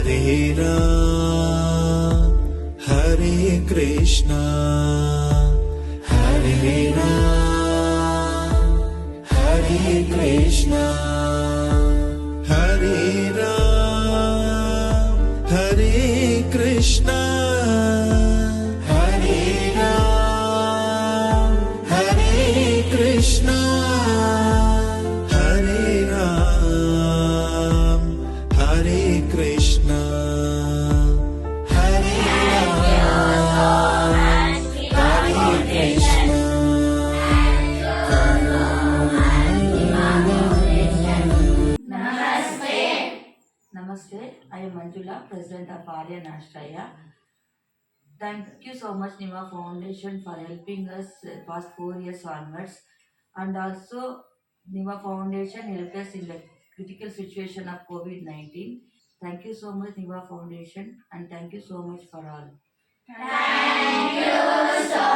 Hare Ram, Hare Krishna, Hare Ram, Hare Krishna, Hare Ram, Hare Krishna, Hare Ram, Hare Krishna, Hare Ram, Hare Krishna, Hare Ram, Hare Krishna. Namaste. I am Manjula, President of Aryan Ashraya. Thank you so much, Nima Foundation, for helping us past 4 years onwards. And also, Nima Foundation helped us in the critical situation of COVID-19. Thank you so much, Nima Foundation, and thank you so much for all. Thank you so